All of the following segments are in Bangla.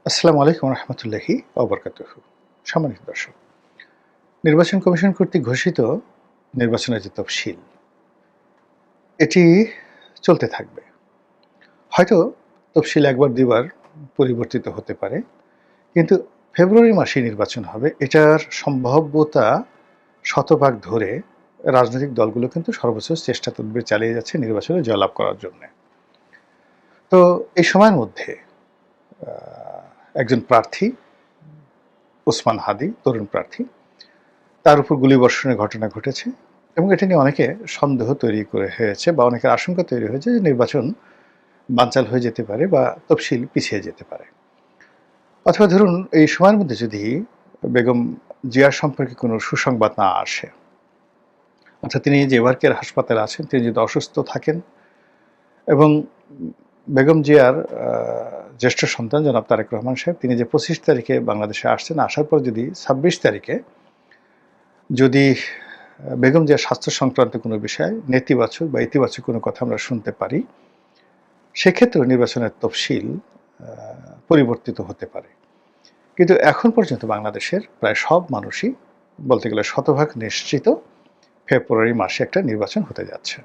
আসসালামু আলাইকুম রহমতুল্লাহি ওবরকাতুহু। সম্মানিত দর্শক, নির্বাচন কমিশন কর্তৃক ঘোষিত নির্বাচনের যে তফসিল, এটি চলতে থাকবে। হয়তো তফসিল একবার দুবার পরিবর্তিত হতে পারে, কিন্তু ফেব্রুয়ারি মাসে নির্বাচন হবে এটার সম্ভাব্যতা শতভাগ ধরে রাজনৈতিক দলগুলো কিন্তু সর্বোচ্চ চেষ্টা তদবির চালিয়ে যাচ্ছে নির্বাচনে জয়লাভ করার জন্য। তো এই সময়ের মধ্যে একজন প্রার্থী ওসমান হাদি, তরুণ প্রার্থী, তার উপর গুলিবর্ষণের ঘটনা ঘটেছে এবং এটা নিয়ে অনেকে সন্দেহ তৈরি করে হয়েছে বা অনেকের আশঙ্কা তৈরি হয়েছে যে নির্বাচন বানচাল হয়ে যেতে পারে বা তফসিল পিছিয়ে যেতে পারে। অথবা ধরুন এই সময়ের মধ্যে যদি বেগম জিয়ার সম্পর্কে কোনো সুসংবাদ না আসে, অর্থাৎ তিনি যে এবারকের হাসপাতালে আছেন, তিনি যদি অসুস্থ থাকেন এবং বেগম জিয়ার জ্যেষ্ঠ সন্তান জনাব তারেক রহমান সাহেব, তিনি যে 25 তারিখে বাংলাদেশে আসছেন, আসার পর যদি 26 তারিখে যদি বেগম জিয়ার স্বাস্থ্য সংক্রান্ত কোনো বিষয় নেতিবাচক বা ইতিবাচক কোনো কথা আমরা শুনতে পারি, সেক্ষেত্রে নির্বাচনের তফসিল পরিবর্তিত হতে পারে। কিন্তু এখন পর্যন্ত বাংলাদেশের প্রায় সব মানুষই বলতে গেলে শতভাগ নিশ্চিত ফেব্রুয়ারি মাসে একটা নির্বাচন হতে যাচ্ছে।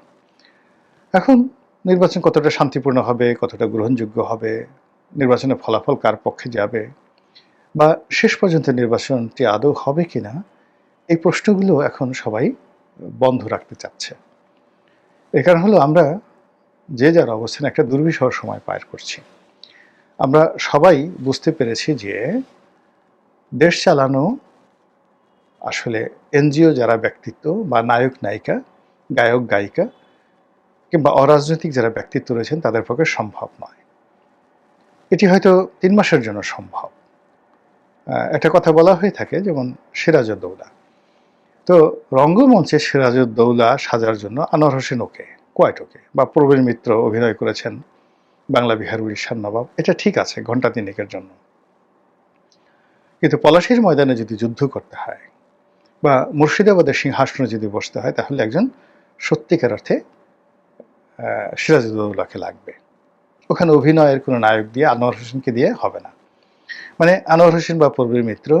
এখন নির্বাচন কতটা শান্তিপূর্ণ হবে, কতটা গ্রহণযোগ্য হবে, নির্বাচনের ফলাফল কার পক্ষে যাবে, বা শেষ পর্যন্ত নির্বাচনটি আদৌ হবে কিনা, এই প্রশ্নগুলো এখন সবাই বন্ধ রাখতে চাচ্ছে। এর কারণ হলো আমরা যে যার অবস্থানে একটা দুর্বিষহ সময় পার করছি। আমরা সবাই বুঝতে পেরেছি যে দেশ চালানো আসলে এনজিও যারা ব্যক্তিত্ব বা নায়ক নায়িকা, গায়ক গায়িকা কিংবা অরাজনৈতিক যারা ব্যক্তিত্ব রয়েছেন তাদের পক্ষে সম্ভব নয়। এটি হয়তো 3 মাসের জন্য সম্ভব। একটা কথা বলা হয়ে থাকে, যেমন সিরাজউদ্দৌলা। তো রঙ্গমঞ্চে সিরাজউদ্দৌলা সাজার জন্য আনোয়ার হোসেন ওকে, কোয়াইট ওকে, বা প্রবীণ মিত্র অভিনয় করেছেন বাংলা বিহার উড়িষ্যার নবাব, এটা ঠিক আছে ঘণ্টা তিনেকের জন্য। কিন্তু পলাশীর ময়দানে যদি যুদ্ধ করতে হয় বা মুর্শিদাবাদের সিংহাসনে যদি বসতে হয়, তাহলে একজন সত্যিকার অর্থে সিরাজউদ্দৌলাকে লাগবে। ওখানে অভিনয়ের কোনো নায়ক দিয়ে আনোয়ার হোসেনকে দিয়ে হবে না। মানে আনোয়ার হোসেন বা প্রবীর মিত্র,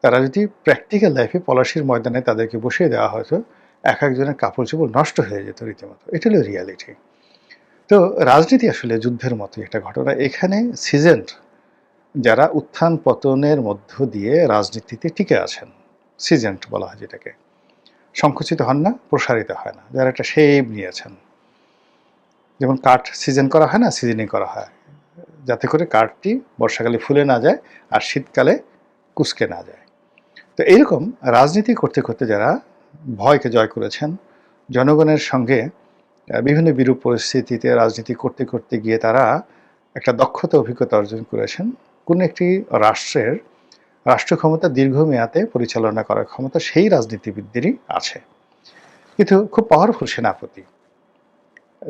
তারা যদি প্র্যাকটিক্যাল লাইফে পলাশীর ময়দানে তাদেরকে বসিয়ে দেওয়া হতো, এক একজনের কাপড় চোপড় নষ্ট হয়ে যেত রীতিমতো। এটা হলো রিয়ালিটি। তো রাজনীতি আসলে যুদ্ধের মতো একটা ঘটনা। এখানে সিজেন্ট যারা উত্থান পতনের মধ্য দিয়ে রাজনীতিতে টিকে আছেন, সিজেন্ট বলা হয় যেটাকে, সংকুচিত হন না, প্রসারিত হয় না, যারা একটা শেপ নিয়েছেন। যেমন কাঠ সিজন করা হয় না, সিজনিং করা হয় যাতে করে কাঠটি বর্ষাকালে ফুলে না যায় আর শীতকালে কুঁচকে না যায়। তো এইরকম রাজনীতি করতে করতে যারা ভয়কে জয় করেছেন, জনগণের সঙ্গে বিভিন্ন বিরূপ পরিস্থিতিতে রাজনীতি করতে করতে গিয়ে তারা একটা দক্ষতা অভিজ্ঞতা অর্জন করেছেন, কোনো একটি রাষ্ট্রের রাষ্ট্র ক্ষমতা দীর্ঘমেয়াদে পরিচালনা করার ক্ষমতা সেই রাজনীতিবিদদেরই আছে। কিন্তু খুব পাওয়ারফুল সেনাপতি,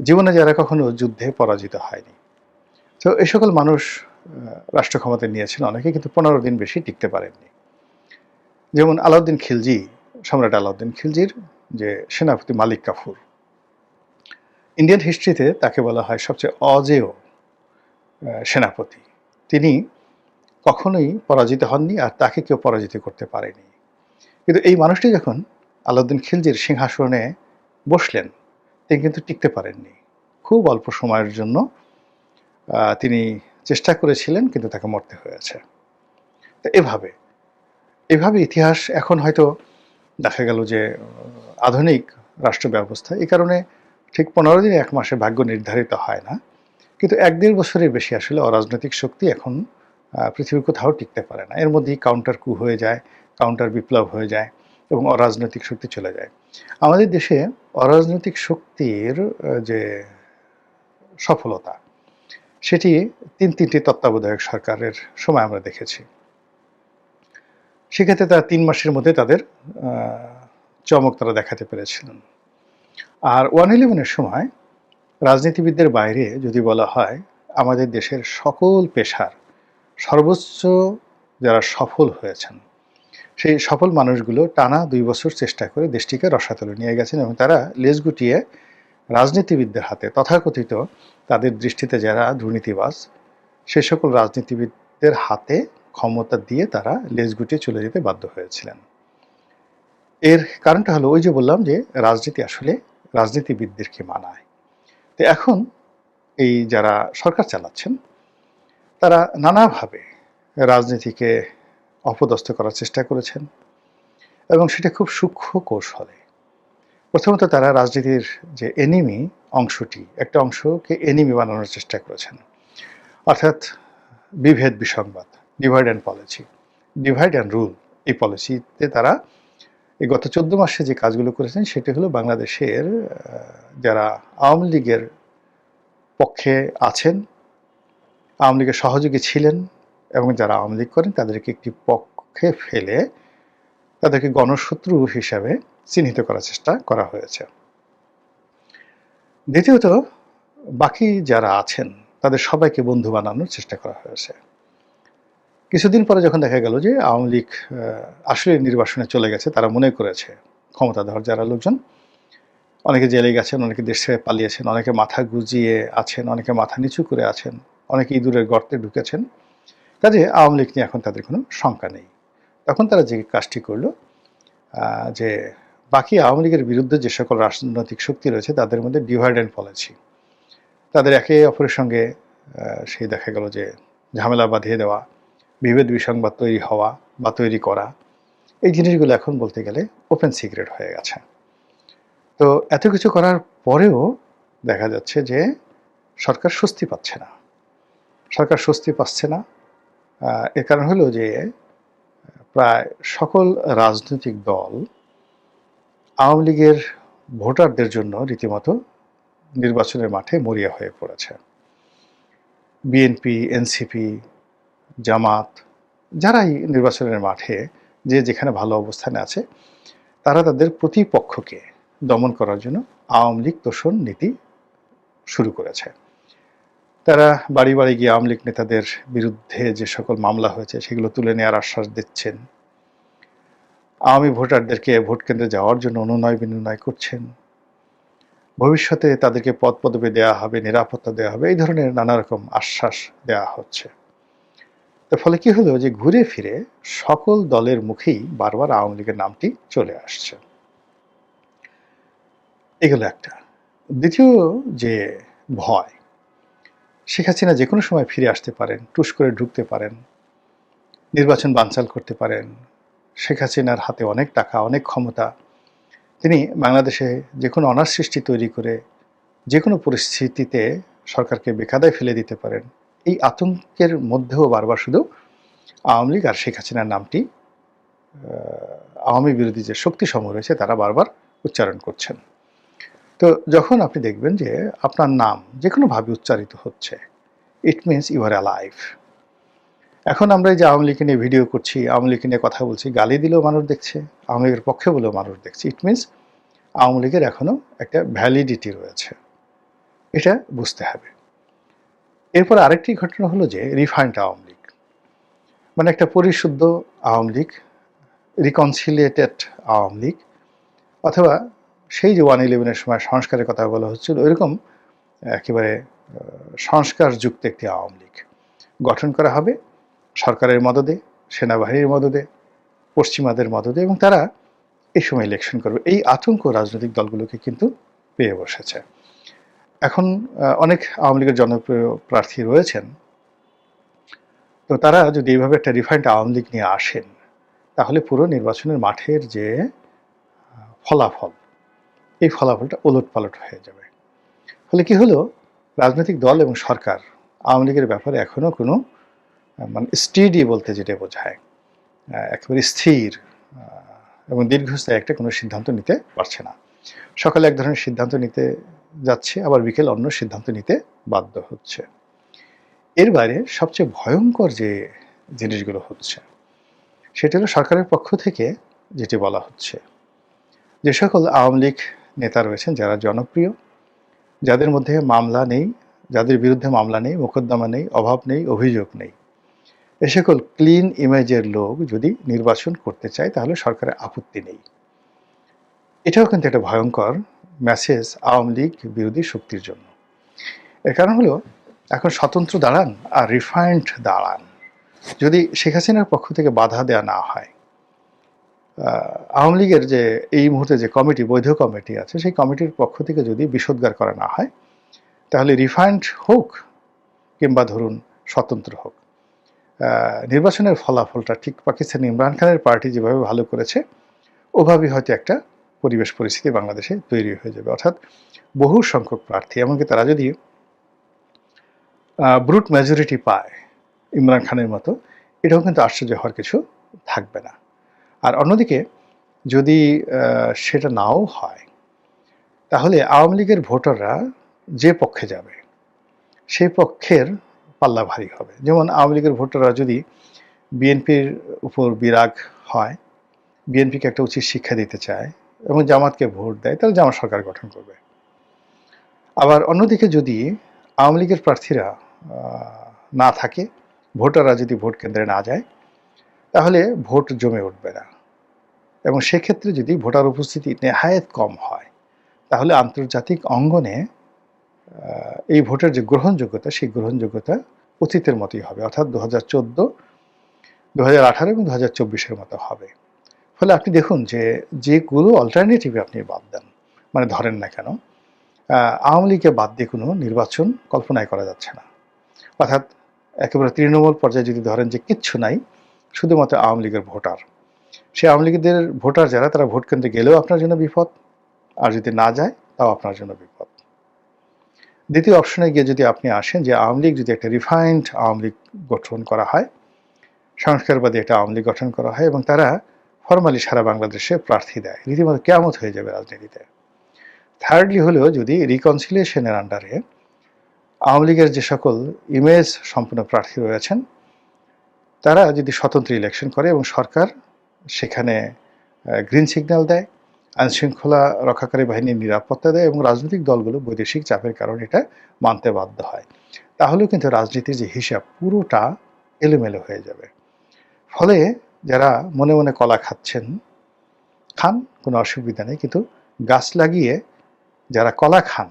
জীবনে যারা কখনো যুদ্ধে পরাজিত হয়নি। তো এই সকল মানুষ রাষ্ট্র ক্ষমতা নিয়েছেন অনেকে, কিন্তু 15 দিন বেশি টিকতে পারেননি। যেমন আলাউদ্দিন খিলজি, সম্রাট আলাউদ্দিন খিলজির যে সেনাপতি মালিক কাফুর, ইন্ডিয়ান হিস্ট্রিতে তাকে বলা হয় সবচেয়ে অজেয় সেনাপতি। তিনি কখনোই পরাজিত হননি আর তাকে কেউ পরাজিত করতে পারেনি। কিন্তু এই মানুষটি যখন আলাউদ্দিন খিলজির সিংহাসনে বসলেন, তিনি কিন্তু টিকতে পারেননি। খুব অল্প সময়ের জন্য তিনি চেষ্টা করেছিলেন, কিন্তু তাকে মরতে হয়েছে। তো এভাবে ইতিহাস এখন হয়তো দেখা গেল যে আধুনিক রাষ্ট্র ব্যবস্থা এই কারণে ঠিক 15 দিন 1 মাসে ভাগ্য নির্ধারিত হয় না, কিন্তু 1-1.5 বছরের বেশি আসলে অরাজনৈতিক শক্তি এখন পৃথিবীর কোথাও টিকতে পারে না। এর মধ্যেই কাউন্টার কু হয়ে যায়, কাউন্টার বিপ্লব হয়ে যায় এবং অরাজনৈতিক শক্তি চলে যায়। আমাদের দেশে অরাজনৈতিক শক্তির যে সফলতা, সেটি 3টি তত্ত্বাবধায়ক সরকারের সময় আমরা দেখেছি। সেক্ষেত্রে তারা 3 মাসের মধ্যে তাদের চমক তারা দেখাতে পেরেছিলেন। আর 111-এর সময় রাজনীতিবিদদের বাইরে যদি বলা হয়, আমাদের দেশের সকল পেশার সর্বোচ্চ যারা সফল হয়েছেন, সেই সফল মানুষগুলো টানা 2 বছর চেষ্টা করে দেশটিকে রসাতলে নিয়ে গেছেন এবং তারা লেজ গুটিয়ে রাজনীতিবিদদের হাতে, তথাকথিত তাদের দৃষ্টিতে যারা দুর্নীতিবাজ, সে সকল রাজনীতিবিদ রাজনৈতিকদের হাতে ক্ষমতা দিয়ে তারা লেজ গুটিয়ে চলে যেতে বাধ্য হয়েছিলেন। এর কারণটা হলো ওই যে বললাম যে রাজনীতি আসলে রাজনীতিবিদদেরকে মানায়। তো এখন এই যারা সরকার চালাচ্ছেন তারা নানাভাবে রাজনীতিকে অপদস্থ করার চেষ্টা করেছেন এবং সেটা খুব সূক্ষ্ম কৌশলে। প্রথমত তারা রাজনীতির যে এনিমি অংশটি, একটা অংশকে এনিমি বানানোর চেষ্টা করেছেন, অর্থাৎ বিভেদ বিসংবাদ, divide and policy, divide and rule, এই পলিসিতে তারা এই গত 14 মাসে যে কাজগুলো করেছেন সেটি হলো বাংলাদেশের যারা আওয়ামী লীগের পক্ষে আছেন, আওয়ামী লীগের সহযোগী ছিলেন এবং যারা আওয়ামী লীগ করেন তাদেরকে একটি পক্ষে ফেলে তাদেরকে গণশত্রু হিসাবে চিহ্নিত করার চেষ্টা করা হয়েছে। দ্বিতীয়ত বাকি যারা আছেন তাদের সবাইকে বন্ধু বানানোর চেষ্টা করা হয়েছে। কিছুদিন পরে যখন দেখা গেল যে আওয়ামী লীগ আসলে নির্বাসনে চলে গেছে, তারা মনে করেছে ক্ষমতাধর যারা লোকজন, অনেকে জেলে গেছেন, অনেকে দেশ ছেড়ে পালিয়েছেন, অনেকে মাথা গুজিয়ে আছেন, অনেকে মাথা নিচু করে আছেন, অনেকে ইঁদুরের গর্তে ঢুকেছেন, কাজে আওয়ামী লীগ নিয়ে এখন তাদের কোনো শঙ্কা নেই। তখন তারা যে কাজটি করলো যে বাকি আওয়ামী লীগের বিরুদ্ধে যে সকল রাজনৈতিক শক্তি রয়েছে তাদের মধ্যে ডিভাইড অ্যান্ড পলিসি, তাদের একে অপরের সঙ্গে সেই দেখা গেল যে ঝামেলা বাঁধিয়ে দেওয়া, বিভেদ বিসংবাদ তৈরি হওয়া বা তৈরি করা, এই জিনিসগুলো এখন বলতে গেলে ওপেন সিক্রেট হয়ে গেছে। তো এত কিছু করার পরেও দেখা যাচ্ছে যে সরকার স্বস্তি পাচ্ছে না। সরকার স্বস্তি পাচ্ছে না, এর কারণ হলো যে প্রায় সকল রাজনৈতিক দল আওয়ামী লীগের ভোটারদের জন্য রীতিমতো নির্বাচনের মাঠে মরিয়া হয়ে পড়েছে। বিএনপি, এনসিপি, জামাত, যারাই নির্বাচনের মাঠে যে যেখানে ভালো অবস্থানে আছে তারা তাদের প্রতিপক্ষকে দমন করার জন্য আওয়ামী লীগ তোষণ নীতি শুরু করেছে। তারা বাড়ি বাড়ি গিয়ে আওয়ামী লীগ নেতাদের বিরুদ্ধে যে সকল মামলা হয়েছে সেগুলো তুলে নেওয়ার আশ্বাস দিচ্ছেন, আওয়ামী ভোটারদেরকে ভোট কেন্দ্রে যাওয়ার জন্য অনুনয় বিনয় করছেন, ভবিষ্যতে তাদেরকে পদ পদবি দেওয়া হবে, নিরাপত্তা দেওয়া হবে, এই ধরনের নানা রকম আশ্বাস দেওয়া হচ্ছে। তো ফলে কি হলো যে ঘুরে ফিরে সকল দলের মুখেই বারবার আওয়ামী লীগের নামটি চলে আসছে। এগুলো একটা। দ্বিতীয় যে ভয়, শেখ হাসিনা যে কোনো সময় ফিরে আসতে পারেন, টুস করে ঢুকতে পারেন, নির্বাচন বানচাল করতে পারেন। শেখ হাসিনার হাতে অনেক টাকা, অনেক ক্ষমতা, তিনি বাংলাদেশে যে কোনো অনার সৃষ্টি তৈরি করে যে কোনো পরিস্থিতিতে সরকারকে বেকায়দায় ফেলে দিতে পারেন। এই আতঙ্কের মধ্যেও বারবার শুধু আওয়ামী লীগ আর শেখ হাসিনার নামটি আওয়ামী বিরোধী যে শক্তিসমূহ রয়েছে তারা বারবার উচ্চারণ করছেন। তো যখন আপনি দেখবেন যে আপনার নাম যে কোনোভাবে উচ্চারিত হচ্ছে, it means you are alive. এখন আমরা এই যে আওয়ামী লীগকে নিয়ে ভিডিও করছি, আওয়ামী লীগকে নিয়ে কথা বলছি, গালি দিলেও মানুষ দেখছে, আওয়ামী লীগের পক্ষে বলেও মানুষ দেখছে, ইট মিনস আওয়ামী লীগের এখনও একটা ভ্যালিডিটি রয়েছে, এটা বুঝতে হবে। এরপর আরেকটি ঘটনা হলো যে রিফাইন্ড আওয়ামী লীগ, মানে একটা পরিশুদ্ধ আওয়ামী লীগ, রিকনসিলিয়েটেড আওয়ামী লীগ, অথবা সেই যে 1/11-এর সময় সংস্কারের কথা বলা হচ্ছিল ওইরকম একেবারে সংস্কারযুক্ত একটি আওয়ামী লীগ গঠন করা হবে সরকারের মদদে, সেনাবাহিনীর মদদে, পশ্চিমাদের মদদে, এবং তারা এই সময় ইলেকশন করবে। এই আতঙ্ক রাজনৈতিক দলগুলোকে কিন্তু পেয়ে বসেছে। এখন অনেক আওয়ামী লীগের জনপ্রিয় প্রার্থী রয়েছেন, তো তারা যদি এইভাবে একটা রিফাইন্ড আওয়ামী লীগ নিয়ে আসেন তাহলে পুরো নির্বাচনের মাঠের যে ফলাফল, এই ফলাফলটা ওলটপালট হয়ে যাবে। ফলে কি হলো, রাজনৈতিক দল এবং সরকার আওয়ামী লীগের ব্যাপারে এখনও কোনো মানে স্টেডি বলতে যেটা বোঝায় একেবারে স্থির এবং দীর্ঘস্থায়ী একটা কোনো সিদ্ধান্ত নিতে পারছে না। সকালে এক ধরনের সিদ্ধান্ত নিতে যাচ্ছে, আবার বিকেল অন্য সিদ্ধান্ত নিতে বাধ্য হচ্ছে। এর বাইরে সবচেয়ে ভয়ঙ্কর যে জিনিসগুলো হচ্ছে সেটা হলো সরকারের পক্ষ থেকে যেটি বলা হচ্ছে, যে সকল আওয়ামী লীগ নেতা রয়েছেন যারা জনপ্রিয়, যাদের মধ্যে মামলা নেই, যাদের বিরুদ্ধে মামলা নেই, মোকদ্দমা নেই, অভাব নেই, অভিযোগ নেই, এ সকল ক্লিন ইমেজের লোক যদি নির্বাচন করতে চায় তাহলে সরকারের আপত্তি নেই। এটাও কিন্তু একটা ভয়ঙ্কর মেসেজ আওয়ামী লীগ বিরোধী শক্তির জন্য। এর কারণ হলো এখন স্বতন্ত্র দাঁড়ান আর রিফাইন্ড দাঁড়ান, যদি শেখ হাসিনার পক্ষ থেকে বাধা দেওয়া না হয়, আওয়ামী লীগের যে এই মুহূর্তে যে কমিটি, বৈধ কমিটি আছে, সেই কমিটির পক্ষ থেকে যদি বিষোদ্গার করা না হয়, তাহলে রিফাইন্ড হোক কিংবা ধরুন স্বতন্ত্র হোক, নির্বাচনের ফলাফলটা ঠিক পাকিস্তান ইমরান খানের পার্টি যেভাবে ভালো করেছে ওভাবেই হয়তো একটা পরিবেশ পরিস্থিতি বাংলাদেশে তৈরি হয়ে যাবে। অর্থাৎ বহু সংখ্যক প্রার্থী, এমনকি তারা যদি ব্রুট মেজরিটি পায় ইমরান খানের মতো, এটাও কিন্তু আশ্চর্য হওয়ার কিছু থাকবে না। আর অন্যদিকে যদি সেটা নাও হয়, তাহলে আওয়ামী লীগের ভোটাররা যে পক্ষে যাবে সেই পক্ষের পাল্লা ভারী হবে। যেমন আওয়ামী লীগের ভোটাররা যদি বিএনপির উপর বিরাগ হয়, বিএনপিকে একটা উচিত শিক্ষা দিতে চায় এবং জামাতকে ভোট দেয়, তাহলে জামাত সরকার গঠন করবে। আবার অন্যদিকে যদি আওয়ামী লীগের প্রার্থীরা না থাকে, ভোটাররা যদি ভোট কেন্দ্রে না যায়, তাহলে ভোট জমে উঠবে না। এবং সেক্ষেত্রে যদি ভোটার উপস্থিতি নেহায়েত কম হয়, তাহলে আন্তর্জাতিক অঙ্গনে এই ভোটের যে গ্রহণযোগ্যতা, সেই গ্রহণযোগ্যতা অতীতের মতোই হবে, অর্থাৎ 2014, 2018 এবং 2024-এর মতো হবে। ফলে আপনি দেখুন যে যেগুলো অল্টারনেটিভ আপনি বাদ দেন, মানে ধরেন না কেন, আওয়ামী লীগকে বাদ দিয়ে কোনো নির্বাচন কল্পনাই করা যাচ্ছে না। অর্থাৎ একেবারে তৃণমূল পর্যায়ে যদি ধরেন যে কিচ্ছু নাই, শুধুমাত্র আওয়ামী লীগের ভোটার, সেই আওয়ামী লীগের ভোটার যারা, তারা ভোট কেন্দ্রে গেলেও আপনার জন্য বিপদ, আর যদি না যায় তাও আপনার জন্য বিপদ। দ্বিতীয় অপশনে গিয়ে যদি আপনি আসেন যে আওয়ামী লীগ যদি একটা রিফাইন্ড আওয়ামী লীগ গঠন করা হয়, সংস্কারবাদী একটা আওয়ামী লীগ গঠন করা হয় এবং তারা ফরমালি সারা বাংলাদেশে প্রার্থী দেয়, রীতিমতো কেয়ামত হয়ে যাবে রাজনীতিতে। থার্ডলি হলেও যদি রিকনসিলিয়েশনের আন্ডারে আওয়ামী লীগের যে সকল ইমেজ সম্পন্ন প্রার্থী রয়েছেন, তারা যদি স্বতন্ত্র ইলেকশন করে এবং সরকার সেখানে গ্রিন সিগন্যাল দেয়, আইনশৃঙ্খলা রক্ষাকারী বাহিনীর নিরাপত্তা দেয় এবং রাজনৈতিক দলগুলো বৈদেশিক চাপের কারণে এটা মানতে বাধ্য হয়, তাহলেও কিন্তু রাজনীতির যে হিসাব পুরোটা এলোমেলো হয়ে যাবে। ফলে যারা মনে মনে কলা খাচ্ছেন, খান, কোনো অসুবিধা নেই, কিন্তু গাছ লাগিয়ে যারা কলা খান,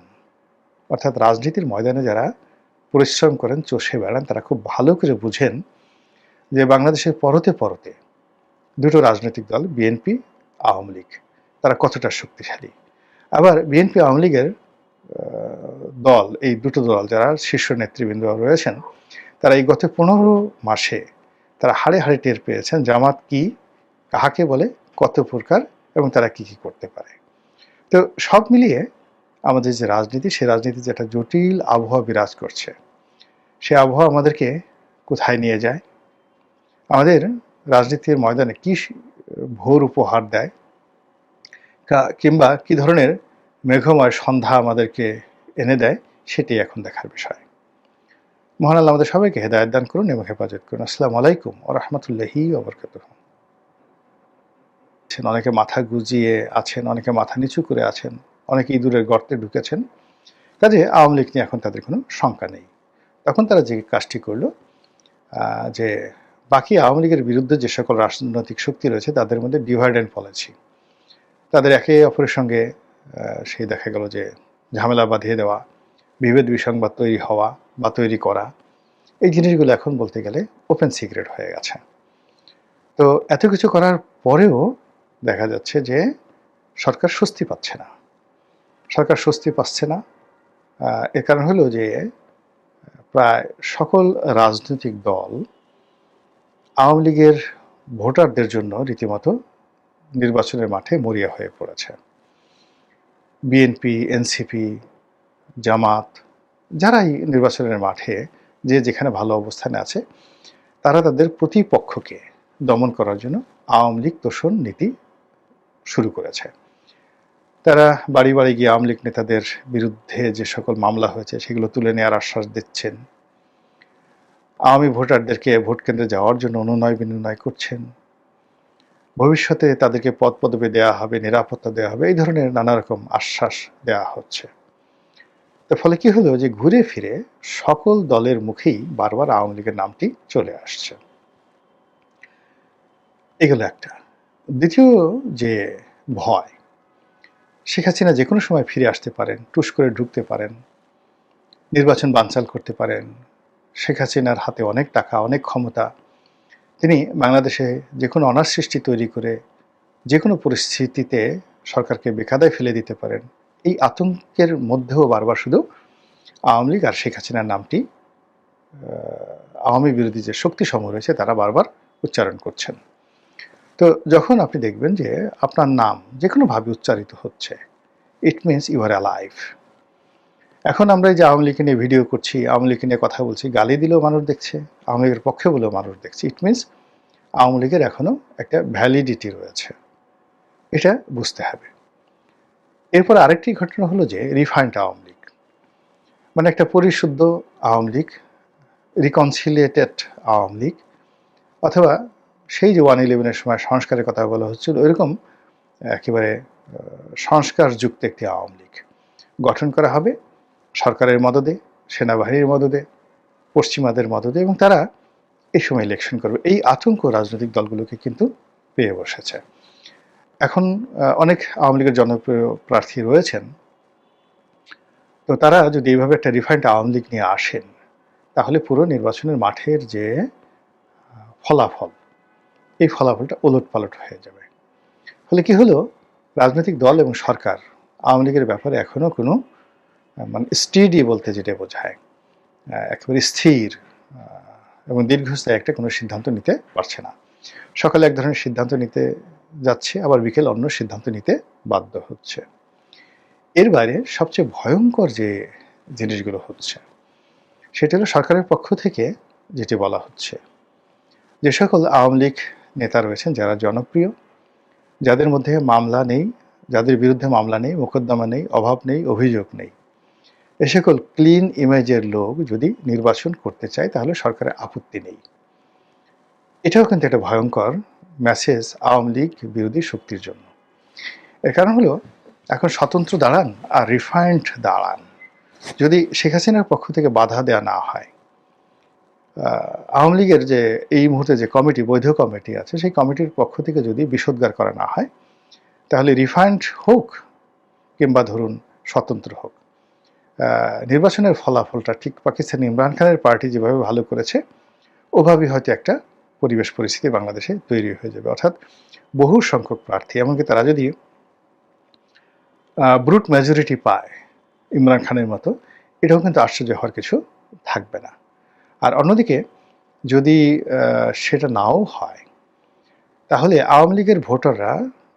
অর্থাৎ রাজনীতির ময়দানে যারা পরিশ্রম করেন, চষে বেড়ান, তারা খুব ভালো করে বুঝেন যে বাংলাদেশের পরতে পরতে দুটো রাজনৈতিক দল, বিএনপি, আওয়ামী লীগ, তারা কতটা শক্তিশালী। আবার বিএনপি আওয়ামী লীগের দল, এই দুটো দল যারা শীর্ষ নেতৃবৃন্দ রয়েছেন, তারা এই গত 15 মাসে তারা হাড়ে হাড়ে টের পেয়েছেন জামাত কি, কাহাকে বলে, কত প্রকার এবং তারা কি কি করতে পারে। তো সব মিলিয়ে আমাদের যে রাজনীতি, সেই রাজনীতি যে একটা জটিল আবহাওয়া বিরাজ করছে, সে আবহাওয়া আমাদেরকে কোথায় নিয়ে যায়, আমাদের রাজনীতির ময়দানে কি ভোর উপহার দেয়, কিংবা কি ধরনের মেঘময় সন্ধ্যা আমাদেরকে এনে দেয়, সেটাই এখন দেখার বিষয়। মহান আল্লাহ আমাদের সবাইকে হেদায়েত দান করুন এবং হেফাজত করুন। আসসালামু আলাইকুম ওয়া রাহমাতুল্লাহি ওয়া বারাকাতুহু। অনেকে মাথা গুজিয়ে আছেন, অনেকে মাথা নিচু করে আছেন, অনেকে ইঁদুরের গর্তে ঢুকেছেন, কাজে আওয়ামী লীগ নিয়ে এখন তাদের কোনো শঙ্কা নেই। তখন তারা যে কাজটি করল, যে বাকি আওয়ামী লীগের বিরুদ্ধে যে সকল রাজনৈতিক শক্তি রয়েছে তাদের মধ্যে ডিভাইড অ্যান্ড পলিসি, তাদের একে অপরের সঙ্গে সেই দেখা গেল যে ঝামেলা বাঁধিয়ে দেওয়া, বিভেদ বিসংবাদ তৈরি হওয়া বা তৈরি করা, এই জিনিসগুলো এখন বলতে গেলে ওপেন সিক্রেট হয়ে গেছে। তো এত কিছু করার পরেও দেখা যাচ্ছে যে সরকার স্বস্তি পাচ্ছে না। সরকার স্বস্তি পাচ্ছে না, এর কারণ হলো যে প্রায় সকল রাজনৈতিক দল আওয়ামী লীগের ভোটারদের জন্য রীতিমতো নির্বাচনের মাঠে মরিয়া হয়ে পড়েছে। বিএনপি, এনসিপি, জামাত, যারাই নির্বাচনের মাঠে যে যেখানে ভালো অবস্থানে আছে, তারা তাদের প্রতিপক্ষকে দমন করার জন্য আওয়ামী লীগ তোষণ নীতি শুরু করেছে। তারা বাড়ি বাড়ি গিয়ে আওয়ামী লীগ নেতাদের বিরুদ্ধে যে সকল মামলা হয়েছে সেগুলো তুলে নেওয়ার আশ্বাস দিচ্ছেন, আওয়ামী ভোটারদেরকে ভোট কেন্দ্রে যাওয়ার জন্য অনুনয় বিনয় করছেন, ভবিষ্যতে তাদেরকে পদ পদবি দেওয়া হবে, নিরাপত্তা দেওয়া হবে, এই ধরনের নানা রকম আশ্বাস দেওয়া হচ্ছে। তো ফলে কি হলো যে ঘুরে ফিরে সকল দলের মুখেই বারবার আওয়ামী লীগের নামটি চলে আসছে। এগুলো একটা। দ্বিতীয় যে ভয়, শেখ হাসিনা যে কোনো সময় ফিরে আসতে পারেন, টুস করে ঢুকতে পারেন, নির্বাচন বানচাল করতে পারেন। শেখ হাসিনার হাতে অনেক টাকা, অনেক ক্ষমতা, তিনি বাংলাদেশে যে কোনো অনার সৃষ্টি তৈরি করে যে কোনো পরিস্থিতিতে সরকারকে বেকায়দায় ফেলে দিতে পারেন, এই আতঙ্কের মধ্যেও বারবার শুধু আওয়ামী লীগ আর শেখ হাসিনার নামটি আওয়ামী বিরোধী যে শক্তিসমূহ রয়েছে তারা বারবার উচ্চারণ করছেন। তো যখন আপনি দেখবেন যে আপনার নাম যে কোনোভাবে উচ্চারিত হচ্ছে, it means you are alive. এখন আমরা এই যে আওয়ামী লীগকে নিয়ে ভিডিও করছি, আওয়ামী লীগকে নিয়ে কথা বলছি, গালি দিলেও মানুষ দেখছে, আওয়ামী লীগের পক্ষে বলেও মানুষ দেখছে, ইট মিনস আওয়ামী লীগের এখনও একটা ভ্যালিডিটি রয়েছে, এটা বুঝতে হবে। এরপর আরেকটি ঘটনা হলো যে রিফাইন্ড আওয়ামী লীগ, মানে একটা পরিশুদ্ধ আওয়ামী লীগ, রিকনসিলিয়েটেড আওয়ামী লীগ, অথবা সেই যে 1/11-এর সময় সংস্কারের কথা বলা হচ্ছিল ওইরকম একেবারে সংস্কারযুক্ত একটি আওয়ামী লীগ গঠন করা হবে সরকারের মদদে, সেনাবাহিনীর মদদে, পশ্চিমাদের মদদে, এবং তারা এই সময় ইলেকশন করবে। এই আতঙ্ক রাজনৈতিক দলগুলোকে কিন্তু পেয়ে বসেছে। এখন অনেক আওয়ামী লীগের জনপ্রিয় প্রার্থী রয়েছেন, তো তারা যদি এইভাবে একটা রিফাইন্ড আওয়ামী লীগ নিয়ে আসেন তাহলে পুরো নির্বাচনের মাঠের যে ফলাফল, এই ফলাফলটা ওলটপালট হয়ে যাবে। ফলে কি হলো, রাজনৈতিক দল এবং সরকার আওয়ামী লীগের ব্যাপারে এখনো কোনো মানে স্টেডি বলতে যেটা বোঝায় একেবারে স্থির এবং দীর্ঘস্থায়ী একটা কোনো সিদ্ধান্ত নিতে পারছে না। সকালে এক ধরনের সিদ্ধান্ত নিতে যাচ্ছে, আবার বিকেল অন্য সিদ্ধান্ত নিতে বাধ্য হচ্ছে। এর বাইরে সবচেয়ে ভয়ঙ্কর যে জিনিসগুলো হচ্ছে সেটা হলো সরকারের পক্ষ থেকে যেটি বলা হচ্ছে, যে সকল আওয়ামী লীগ নেতা রয়েছেন যারা জনপ্রিয়, যাদের মধ্যে মামলা নেই, যাদের বিরুদ্ধে মামলা নেই, মোকদ্দমা নেই, অভাব নেই, অভিযোগ নেই, এ সকল ক্লিন ইমেজের লোক যদি নির্বাচন করতে চায় তাহলে সরকারের আপত্তি নেই। এটাও কিন্তু একটা ভয়ঙ্কর মেসেজ আওয়ামী লীগ বিরোধী শক্তির জন্য। এর কারণ হলো এখন স্বতন্ত্র দাঁড়ান আর রিফাইন্ড দাঁড়ান, যদি শেখ হাসিনার পক্ষ থেকে বাধা দেওয়া না হয়, আওয়ামী লীগের যে এই মুহূর্তে যে কমিটি, বৈধ কমিটি আছে, সেই কমিটির পক্ষ থেকে যদি বিষোদ্গার করা না হয়, তাহলে রিফাইন্ড হোক কিংবা ধরুন স্বতন্ত্র হোক, নির্বাচনের ফলাফলটা ঠিক পাকিস্তান ইমরান খানের পার্টি যেভাবে ভালো করেছে ওভাবেই হয়তো একটা পরিবেশ পরিস্থিতি বাংলাদেশে তৈরি হয়ে যাবে। অর্থাৎ বহু সংখ্যক প্রার্থী, এমনকি তারা যদি ব্রুট মেজরিটি পায় ইমরান খানের মতো, এটাও কিন্তু আশ্চর্য হওয়ার কিছু থাকবে না। আর অন্যদিকে যদি সেটা নাও হয় তাহলে আওয়ামী লীগের ভোটাররা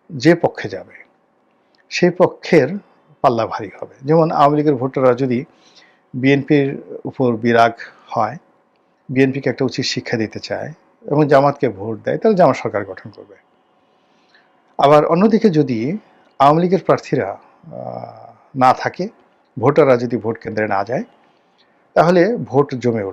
যে পক্ষে যাবে সেই পক্ষের পাল্লা ভারী হবে। যেমন আওয়ামী লীগের ভোটাররা যদি বিএনপির উপর বিরাগ হয়, বিএনপিকে একটা উচিত শিক্ষা দিতে চায় এবং জামাতকে ভোট দেয়, তাহলে জামাত সরকার গঠন করবে। আবার অন্যদিকে যদি আওয়ামী লীগের প্রার্থীরা না থাকে, ভোটাররা যদি ভোট কেন্দ্রে না যায়, তাহলে ভোট জমে